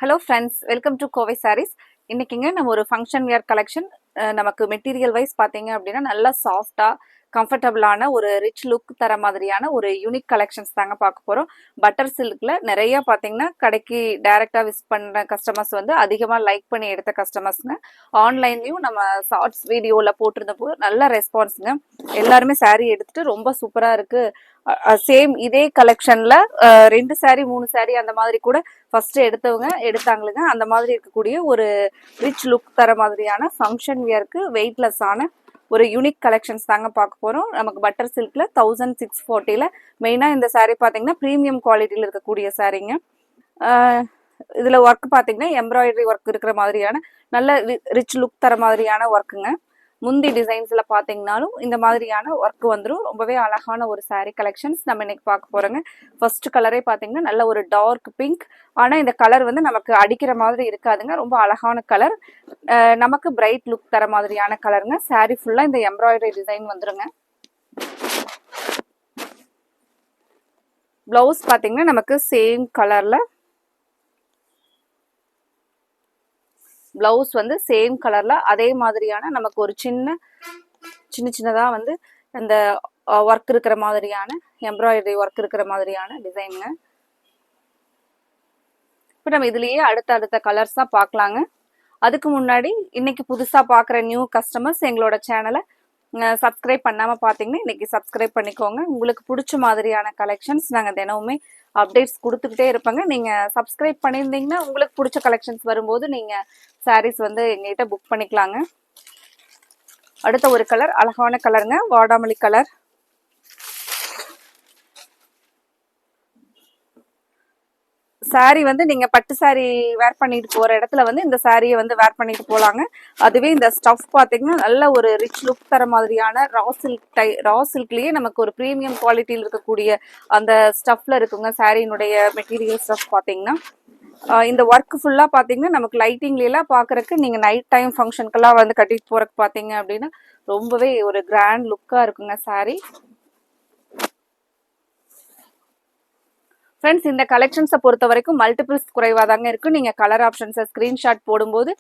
Hello friends, welcome to Kovai Sarees. இன்னைக்குங்க நம்ம ஒரு ஃபங்க்ஷன் வியர் கலெக்ஷன். நமக்கு மெட்டீரியல் வைஸ் பார்த்தீங்க அப்படின்னா நல்லா சாஃப்டாக கம்ஃபர்டபுளான ஒரு ரிச் லுக் தர மாதிரியான ஒரு யூனிக் கலெக்ஷன்ஸ் தாங்க பார்க்க போகிறோம். பட்டர் சில்கில் நிறைய பார்த்தீங்கன்னா கடைக்கு டைரெக்டாக விசிட் பண்ண கஸ்டமர்ஸ் வந்து அதிகமாக லைக் பண்ணி எடுத்த கஸ்டமர்ஸுங்க. ஆன்லைன்லேயும் நம்ம ஷார்ட்ஸ் வீடியோவில் போட்டிருந்தப்போ நல்ல ரெஸ்பான்ஸுங்க. எல்லாருமே saree எடுத்துட்டு ரொம்ப சூப்பராக இருக்குது, சேம் இதே கலெக்ஷன்ல 2 saree 3 saree அந்த மாதிரி கூட ஃபர்ஸ்ட் எடுத்தாங்களுங்க. அந்த மாதிரி இருக்கக்கூடிய ஒரு ரிச் லுக் தர மாதிரியான ஃபங்க்ஷன் வியருக்கு வெயிட்லெஸ் ஆன ஒரு யூனிக் கலெக்ஷன்ஸ் தாங்க பார்க்க போறோம். நமக்கு பட்டர் சில்க்ல 1640ல மெயினா இந்த saree பாத்தீங்கன்னா பிரீமியம் குவாலிட்டியில் இருக்கக்கூடிய சாரீங்க. இதுல ஒர்க் பாத்தீங்கன்னா எம்ப்ராய்டரி ஒர்க் இருக்கிற மாதிரியான நல்ல ரிச் லுக் தர மாதிரியான ஒர்க்குங்க. முந்தி டிசைன்ஸ்ல பாத்தீங்கன்னாலும் இந்த மாதிரியான ஒர்க் வந்துடும். ரொம்பவே அழகான ஒரு saree கலெக்ஷன்ஸ் நம்ம இன்னைக்கு பார்க்க போறோங்க. ஃபர்ஸ்ட் கலரே பாத்தீங்கன்னா நல்ல ஒரு டார்க் பிங்க். ஆனா இந்த கலர் வந்து நமக்கு அடிக்கிற மாதிரி இருக்காதுங்க. ரொம்ப அழகான கலர், நமக்கு பிரைட் லுக் தர மாதிரியான கலருங்க. saree ஃபுல்லா இந்த எம்ப்ராய்டரி டிசைன் வந்துருங்க. பிளவுஸ் பாத்தீங்கன்னா நமக்கு சேம் கலர்ல, பிளவுஸ் வந்து சேம் கலர்ல அதே மாதிரியான நமக்கு ஒரு சின்னதா வந்து அந்த ஒர்க் இருக்கிற மாதிரியான எம்ப்ராய்டரி ஒர்க் இருக்கிற மாதிரியான டிசைனுங்க. இப்போ நம்ம இதுலயே அடுத்த கலர்ஸ் தான் பார்க்கலாங்க. அதுக்கு முன்னாடி இன்னைக்கு புதுசா பார்க்குற நியூ கஸ்டமர்ஸ் எங்களோட சேனலை சப்ஸ்கிரைப் பண்ணாம பார்த்தீங்கன்னா இன்னைக்கு சப்ஸ்கிரைப் பண்ணிக்கோங்க. உங்களுக்கு பிடிச்ச மாதிரியான கலெக்ஷன்ஸ் நாங்கள் தினமுமே அப்டேட்ஸ் கொடுத்துக்கிட்டே இருப்பாங்க. நீங்க சப்ஸ்கிரைப் பண்ணியிருந்தீங்கன்னா உங்களுக்கு பிடிச்ச கலெக்ஷன்ஸ் வரும்போது நீங்க சாரீஸ் வந்து எங்ககிட்ட புக் பண்ணிக்கலாங்க. அடுத்த ஒரு கலர் அழகான கலருங்க, வாடாமல்லி கலர். சாரி வந்து நீங்க பட்டு சாரி வேர் பண்ணிட்டு போற இடத்துல வந்து இந்த சாரியை வந்து வேர் பண்ணிட்டு போலாங்க. அதுவே இந்த ஸ்டஃப் பாத்தீங்கன்னா நல்ல ஒரு ரிச் லுக் தர மாதிரியான ரா சில்க்லயே நமக்கு ஒரு பிரீமியம் குவாலிட்டியில் இருக்கக்கூடிய அந்த ஸ்டஃப்ல இருக்குங்க. சாரியினுடைய மெட்டீரியல் ஸ்டஃப் பாத்தீங்கன்னா இந்த ஒர்க் ஃபுல்லா பாத்தீங்கன்னா நமக்கு லைட்டிங்ல எல்லாம் பாக்குறதுக்கு நீங்க நைட் டைம் ஃபங்க்ஷனுக்கெல்லாம் வந்து கட்டிட்டு போறதுக்கு பாத்தீங்க அப்படின்னா ரொம்பவே ஒரு கிராண்ட் லுக்கா இருக்குங்க சாரி. ஃப்ரெண்ட்ஸ், இந்த கலெக்ஷன்ஸை பொறுத்த வரைக்கும் மல்டிபிள்ஸ் குறைவாக தாங்க இருக்குது. நீங்கள் கலர் ஆப்ஷன்ஸை ஸ்க்ரீன்ஷாட் போடும்போது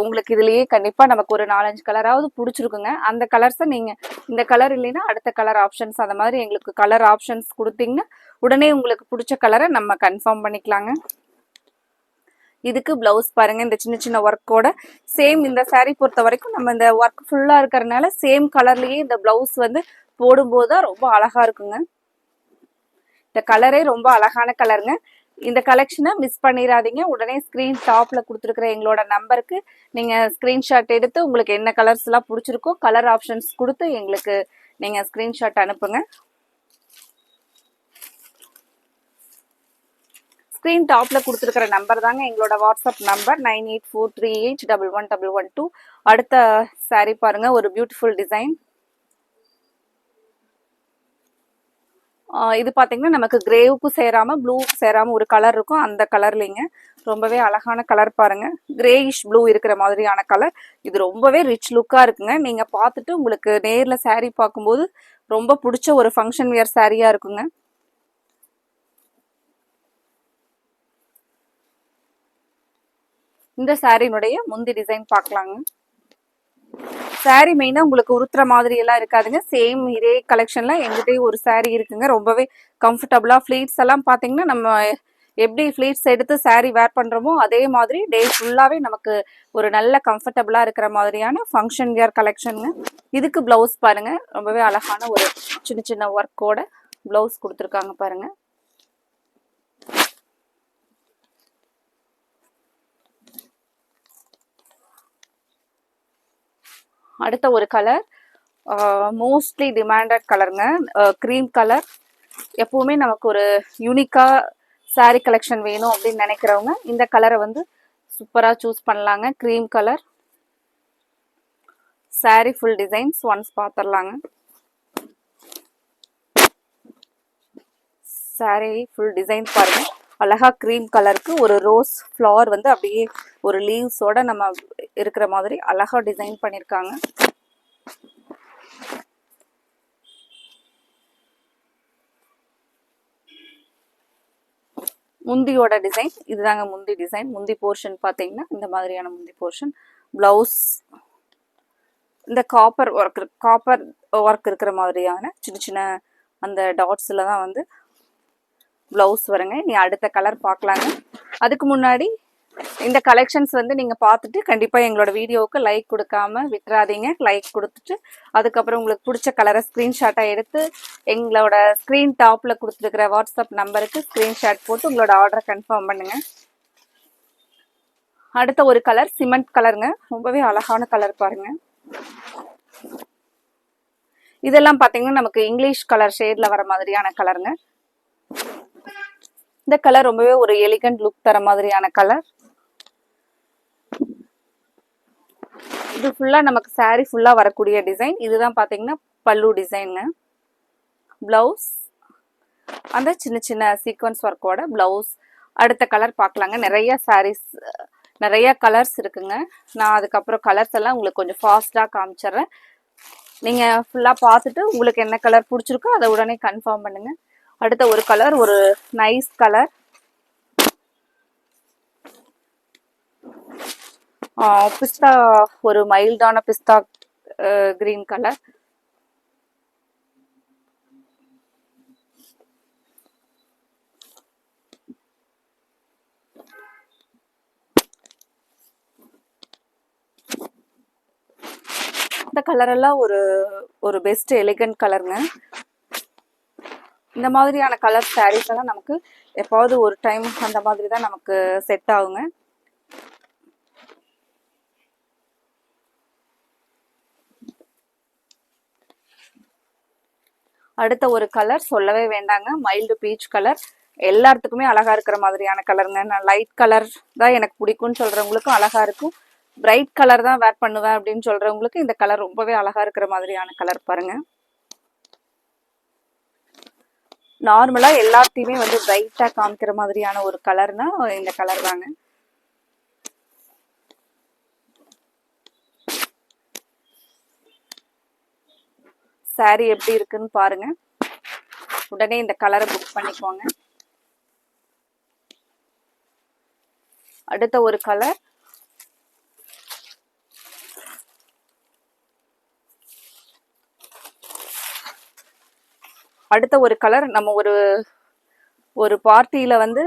உங்களுக்கு இதுலேயே கண்டிப்பாக நமக்கு ஒரு 4-5 கலராவது பிடிச்சிருக்குங்க. அந்த கலர்ஸை நீங்கள் இந்த கலர் இல்லைன்னா அடுத்த கலர் ஆப்ஷன்ஸ் அந்த மாதிரி எங்களுக்கு கலர் ஆப்ஷன்ஸ் கொடுத்தீங்கன்னா உடனே உங்களுக்கு பிடிச்ச கலரை நம்ம கன்ஃபார்ம் பண்ணிக்கலாங்க. இதுக்கு பிளவுஸ் பாருங்க, இந்த சின்ன ஒர்க்கோட சேம் இந்த saree பொறுத்த வரைக்கும் நம்ம இந்த ஒர்க் ஃபுல்லாக இருக்கிறதுனால சேம் கலர்லேயே இந்த பிளவுஸ் வந்து போடும்போது தான் ரொம்ப அழகா இருக்குங்க. இந்த கலரே ரொம்ப அழகான கலருங்க. இந்த கலெக்ஷனை மிஸ் பண்ணிடாதீங்க. உடனே ஸ்க்ரீன் டாப்ல கொடுத்துருக்குற எங்களோட நம்பருக்கு நீங்க ஸ்கிரீன்ஷாட் எடுத்து உங்களுக்கு என்ன கலர்ஸ் எல்லாம் பிடிச்சிருக்கோ கலர் ஆப்ஷன்ஸ் கொடுத்து எங்களுக்கு நீங்க ஸ்கிரீன்ஷாட் அனுப்புங்க. ஸ்க்ரீன் டாப்ல கொடுத்துருக்கிற நம்பர் தாங்க எங்களோட வாட்ஸ்அப் நம்பர் 9843811112. அடுத்த saree பாருங்க, ஒரு பியூட்டிஃபுல் டிசைன். இது பார்த்தீங்கன்னா நமக்கு கிரேவுக்கு சேராம ப்ளூக்கு சேராம ஒரு கலர் இருக்கும். அந்த கலர்லிங்க ரொம்பவே அழகான கலர் பாருங்க, கிரேயிஷ் ப்ளூ இருக்கிற மாதிரியான கலர். இது ரொம்பவே ரிச் லுக்கா இருக்குங்க. நீங்க பார்த்துட்டு உங்களுக்கு நேர்ல saree பார்க்கும்போது ரொம்ப பிடிச்ச ஒரு ஃபங்க்ஷன் வியர் சாரியா இருக்குங்க. இந்த சாரியினுடைய முந்தி டிசைன் பார்க்கலாங்க. சாரி மெயினா உங்களுக்கு உருத்துற மாதிரி எல்லாம் இருக்காதுங்க. சேம் இதே கலெக்ஷன்ல எங்கிட்டே ஒரு சாரி இருக்குங்க. ரொம்பவே கம்ஃபர்டபுளா ஃபிளீட்ஸ் எல்லாம் பாத்தீங்கன்னா நம்ம எப்படி ஃபிளீட்ஸ் எடுத்து சாரி வேர் பண்றோமோ அதே மாதிரி டே ஃபுல்லாவே நமக்கு ஒரு நல்ல கம்ஃபர்டபுளா இருக்கிற மாதிரியான ஃபங்க்ஷன் வியர் கலெக்ஷனுங்க. இதுக்கு பிளவுஸ் பாருங்க, ரொம்பவே அழகான ஒரு சின்ன ஒர்க்கோட பிளவுஸ் கொடுத்துருக்காங்க பாருங்க. அடுத்த ஒரு கலர் மோஸ்ட்லி டிமாண்டட் கலருங்க, க்ரீம் கலர். எப்பவுமே நமக்கு ஒரு யூனிக்கா சாரி கலெக்ஷன் வேணும் அப்படின்னு நினைக்கிறவங்க இந்த கலரை வந்து சூப்பரா சூஸ் பண்ணலாங்க. Cream colour sorry full designs once பார்த்துடலாங்க. சாரி ஃபுல் டிசைன் பாருங்க, அழகா க்ரீம் கலருக்கு ஒரு ரோஸ் ஃப்ளவர் வந்து அப்படியே ஒரு லீவ்ஸோட நம்ம இருக்கிற மாதிரி அழகா டிசைன் பண்ணியிருக்காங்க. முந்தியோட டிசைன் இதுதாங்க. முந்தி டிசைன். முந்தி போர்ஷன் பார்த்தீங்கன்னா இந்த மாதிரியான முந்தி போர்ஷன். ப்ளவுஸ் இந்த காப்பர் ஒர்க் இருக்கிற மாதிரியான சின்ன சின்ன அந்த டாட்ஸில் தான் வந்து ப்ளவுஸ் வருங்க. நீ அடுத்த கலர் பார்க்கலாங்க. அதுக்கு முன்னாடி இந்த கலெக்ஷன்ஸ் வந்து நீங்கள் பார்த்துட்டு கண்டிப்பாக எங்களோட வீடியோவுக்கு லைக் கொடுக்காம விட்டுறாதீங்க. லைக் கொடுத்துட்டு அதுக்கப்புறம் உங்களுக்கு பிடிச்ச கலரை ஸ்க்ரீன்ஷாட்டாக எடுத்து எங்களோட ஸ்க்ரீன் டாப்பில் கொடுத்துருக்கிற வாட்ஸ்அப் நம்பருக்கு ஸ்க்ரீன்ஷாட் போட்டு உங்களோட ஆர்டரை கன்ஃபார்ம் பண்ணுங்க. அடுத்த ஒரு கலர் சிமெண்ட் கலருங்க. ரொம்பவே அழகான கலர் பாருங்க. இதெல்லாம் பார்த்தீங்கன்னா நமக்கு இங்கிலீஷ் கலர் ஷேடில் வர மாதிரியான கலருங்க. இந்த கலர் ரொம்பவே ஒரு எலிகண்ட் லுக் தர மாதிரியான கலர். இது ஃபுல்லா நமக்கு சாரி ஃபுல்லா வரக்கூடிய டிசைன். இதுதான் பாத்தீங்கன்னா பல்லு டிசைனுங்க. பிளவுஸ் அந்த சின்ன சின்ன சீக்வன்ஸ் ஒர்க்கோட பிளவுஸ். அடுத்த கலர் பார்க்கலாங்க. நிறைய சாரீஸ் நிறைய கலர்ஸ் இருக்குங்க. நான் அதுக்கப்புறம் கலர்ஸ் எல்லாம் உங்களுக்கு கொஞ்சம் ஃபாஸ்டா காமிச்சிடுறேன். நீங்க ஃபுல்லா பார்த்துட்டு உங்களுக்கு என்ன கலர் பிடிச்சிருக்கோ அதை உடனே கன்ஃபார்ம் பண்ணுங்க. அடுத்த ஒரு கலர் ஒரு நைஸ் கலர். பிஸ்தா ஒரு மைல்டான பிஸ்தா கிரீன் கலர். இந்த கலர் எல்லாம் ஒரு ஒரு பெஸ்ட் எலிகண்ட் கலருங்க. இந்த மாதிரியான கலர் சாரீஸ் எல்லாம் நமக்கு எப்பாவது ஒரு டைம் அந்த மாதிரி தான் நமக்கு செட் ஆகுங்க. அடுத்த ஒரு கலர் சொல்லவே வேண்டாங்க. Mild peach colour. எல்லாத்துக்குமே அழகா இருக்கிற மாதிரியான கலருங்க. நான் லைட் கலர் தான் எனக்கு பிடிக்கும்னு சொல்றவங்களுக்கும் அழகா இருக்கும். பிரைட் கலர் தான் வேர் பண்ணுவேன் அப்படின்னு சொல்றவங்களுக்கு இந்த கலர் ரொம்பவே அழகா இருக்கிற மாதிரியான கலர் பாருங்க. நார்மலா எல்லாத்தையுமே வந்து பிரைட்டா காமிக்கிற மாதிரியான ஒரு கலர்னா இந்த கலர் தாங்க. சாரி எப்படி இருக்குன்னு பாருங்க. உடனே இந்த கலரை புக் பண்ணிக்கோங்க. அடுத்த ஒரு கலர் நம்ம ஒரு பார்ட்டியில வந்து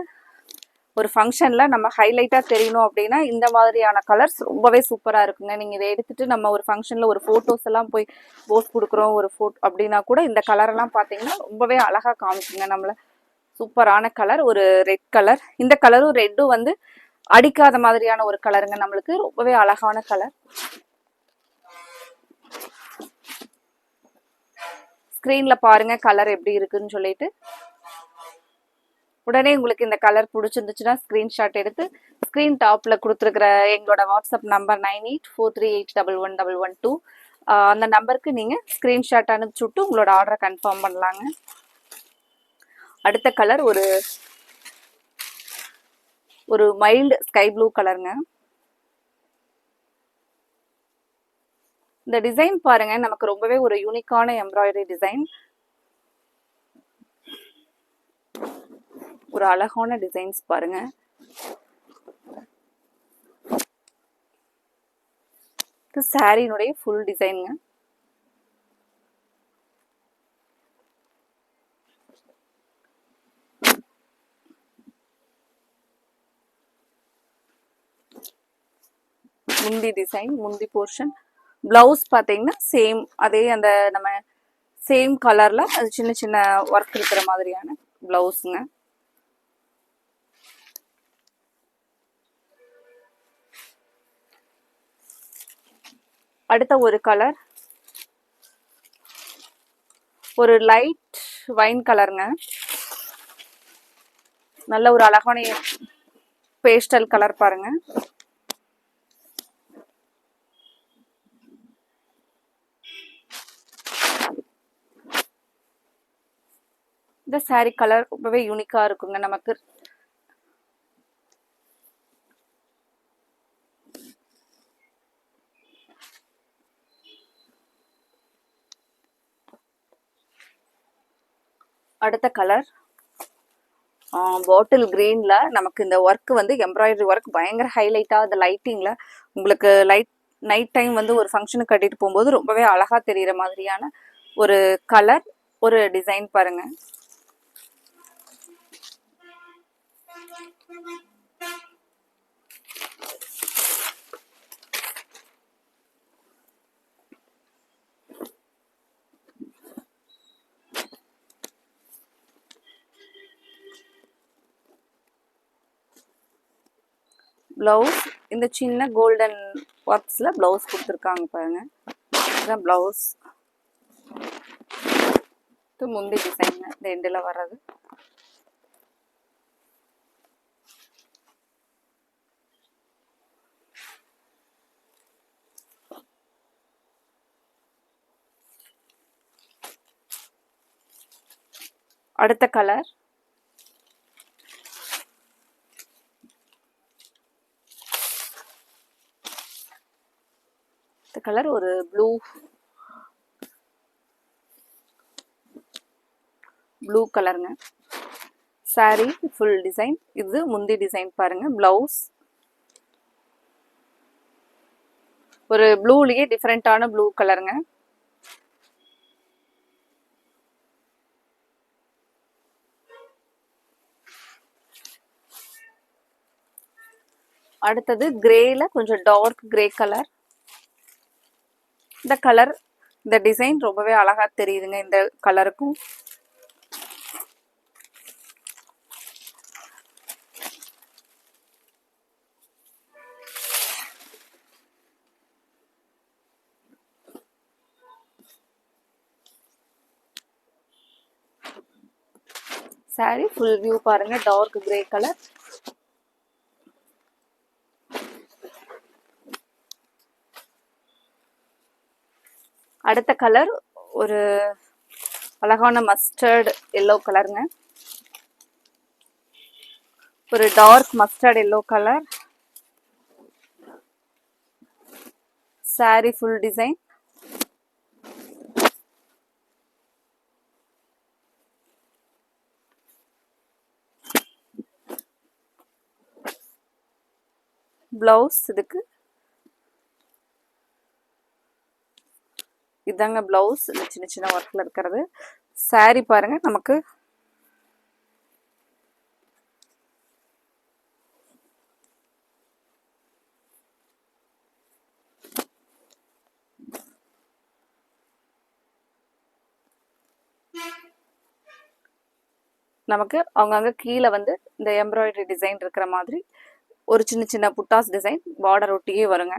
ஒரு ஃபங்க்ஷன்ல நம்ம ஹைலைட்டா தெரியணும் அப்படின்னா இந்த மாதிரியான கலர்ஸ் ரொம்பவே சூப்பரா இருக்குங்க. நீங்க இதை எடுத்துட்டு நம்ம ஒரு ஃபங்க்ஷன்ல ஒரு போட்டோஸ் எல்லாம் போய் போஸ்ட் கொடுக்குறோம் ஒரு போட்டோ அப்படின்னா கூட இந்த கலர் எல்லாம் பாத்தீங்கன்னா ரொம்பவே அழகா காமிக்குங்க நம்மள. சூப்பரான கலர் ஒரு ரெட் கலர். இந்த கலரும் ரெட்டும் வந்து அடிக்காத மாதிரியான ஒரு கலருங்க. நம்மளுக்கு ரொம்பவே அழகான கலர். ஸ்கிரீன்ல பாருங்க கலர் எப்படி இருக்குன்னு சொல்லிட்டு. உடனே உங்களுக்கு இந்த கலர் பிடிச்சிருந்துச்சுன்னா ஸ்கிரீன்ஷாட் எடுத்து ஸ்கிரீன் டாப்ல கொடுத்துருக்கிற எங்களோட வாட்ஸ்அப் நம்பர் 9843811112 அந்த நம்பருக்கு நீங்க ஸ்கிரீன்ஷாட் அனுப்பிச்சுட்டு உங்களோட ஆர்டரை கன்ஃபார்ம் பண்ணலாங்க. அடுத்த கலர் ஒரு மைல்டு ஸ்கை ப்ளூ கலருங்க. இந்த டிசைன் பாருங்க நமக்கு ரொம்பவே ஒரு யூனிக்கான எம்ப்ராய்டரி டிசைன். ஒரு அழகான டிசைன்ஸ் பாருங்க. சாரியினுடைய ஃபுல் டிசைனுங்க. முந்தி டிசைன் முந்தி போர்ஷன். பிளவுஸ் பாத்தீங்கன்னா சேம் அதே அந்த நம்ம சேம் கலர்ல அது சின்ன சின்ன ஒர்க் இருக்கிற மாதிரியான பிளவுஸுங்க. அடுத்த ஒரு கலர் ஒரு லைட் வைன் கலருங்க. நல்ல ஒரு அழகான பேஸ்டல் கலர் பாருங்க. இந்த சாரி கலர் ரொம்பவே யூனிக்கா இருக்குங்க நமக்கு. அடுத்த கலர் பாட்டில் கிரீன்ல நமக்கு இந்த ஒர்க் வந்து எம்ப்ராய்டரி ஒர்க் பயங்கர ஹைலைட்டா அந்த லைட்டிங்ல உங்களுக்கு நைட் டைம் வந்து ஒரு ஃபங்க்ஷனுக்கு கட்டிட்டு போகும்போது ரொம்பவே அழகா தெரியுற மாதிரியான ஒரு கலர், ஒரு டிசைன் பாருங்க. பிளவுஸ் இந்த சின்ன கோல்டன் ஒர்க்ஸ்ல பிளவுஸ் கொடுத்துருக்காங்க பாருங்க. இதுதான் பிளவுஸ். இது முந்தி டிசைன் இந்த எண்டில் வர்றது. அடுத்த கலர் கலர் ஒரு ப்ளூ கலருங்க. Sorry full design. இது முந்தி டிசைன் பாருங்க. பிளவுஸ் ஒரு ப்ளூலயே டிஃப்ரெண்டான ப்ளூ கலருங்க. அடுத்தது கிரேல கொஞ்சம் டார்க் கிரே கலர். இந்த கலர் இந்த டிசைன் ரொம்பவே அழகா தெரியுதுங்க இந்த கலருக்கும். சாரி ஃபுல் வியூ பாருங்க. Dark grey colour. அடுத்த கலர் ஒரு அழகான மஸ்டர்ட் எல்லோ கலருங்க. ஒரு dark mustard yellow colour. Sorry full design. Blouse இதுக்கு இதாங்க பிளவுஸ். சின்ன சின்ன ஒர்க்ல இருக்கிறது. சாரி பாருங்க. நமக்கு அவங்கங்க கீழே வந்து இந்த எம்ப்ராய்டரி டிசைன் இருக்கிற மாதிரி ஒரு சின்ன சின்ன புட்டாஸ் டிசைன் பார்டர் ஒட்டியே வருங்க.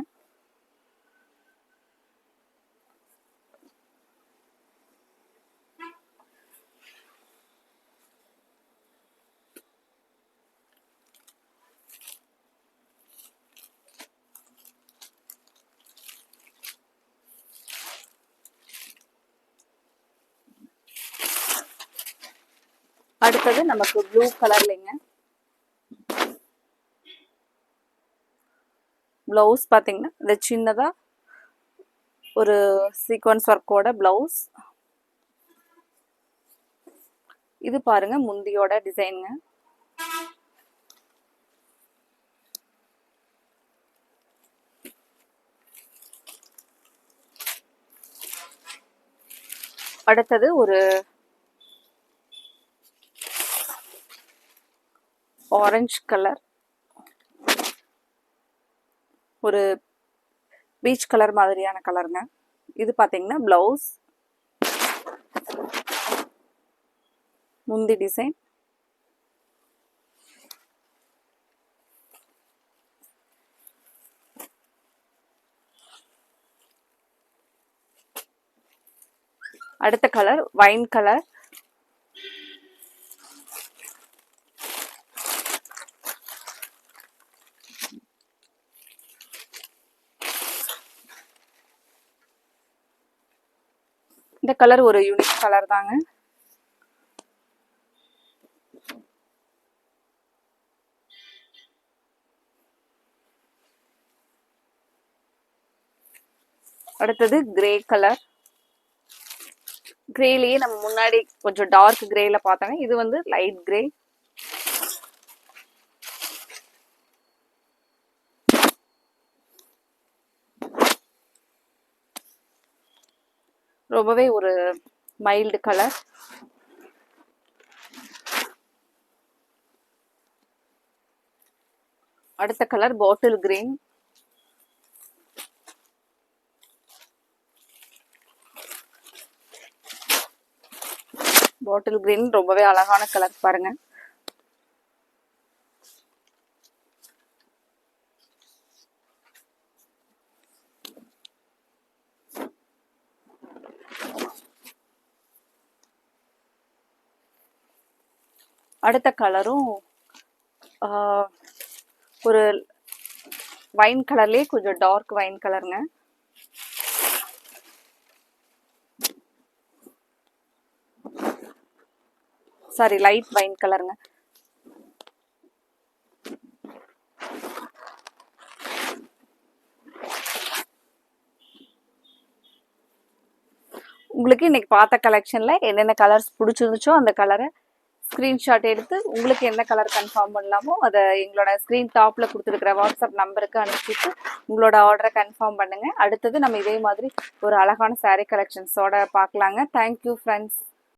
அடுத்தது நமக்கு ப்ளூ கலர்லைங்க. பிளவுஸ் பாத்தீங்கன்னா இந்த சின்னதா ஒரு சீக்வன்ஸ் ஒர்க்கோட பிளவுஸ். இது பாருங்க முந்தியோட டிசைனுங்க. அடுத்தது ஒரு ஆரஞ்சு கலர், ஒரு பீச் கலர் மாதிரியான கலருங்க. இது பாத்தீங்கன்னா பிளவுஸ், முந்தி டிசைன். அடுத்த கலர் வைன் கலர். இந்த கலர் ஒரு யூனிக் கலர் தாங்க. அடுத்தது கிரே கலர். கிரேலயே நம்ம முன்னாடி கொஞ்சம் டார்க் கிரேல பார்த்தாங்க. இது வந்து லைட் கிரே. ரொம்பவே ஒரு மைல்டு கலர். அடுத்த colour bottle green. Bottle green ரொம்பவே அழகான கலர் பாருங்க. அடுத்த கலரும் ஒரு வைன் கலர்லயே கொஞ்சம் டார்க் வைன் கலருங்க. சாரி, லைட் வைன் கலருங்க. உங்களுக்கு இன்னைக்கு பார்த்த கலெக்ஷன்ல என்னென்ன கலர்ஸ் பிடிச்சிருந்துச்சோ அந்த கலரை ஸ்க்ரீன்ஷாட் எடுத்து உங்களுக்கு என்ன கலர் கன்ஃபார்ம் பண்ணலாமோ அதை எங்களோட ஸ்க்ரீன் டாப்பில் கொடுத்துருக்குற வாட்ஸ்அப் நம்பருக்கு அனுப்பிட்டு உங்களோட ஆர்டரை கன்ஃபார்ம் பண்ணுங்கள். அடுத்தது நம்ம இதே மாதிரி ஒரு அழகான சாரீ கலெக்ஷன்ஸோட பார்க்கலாங்க. Thank you friends.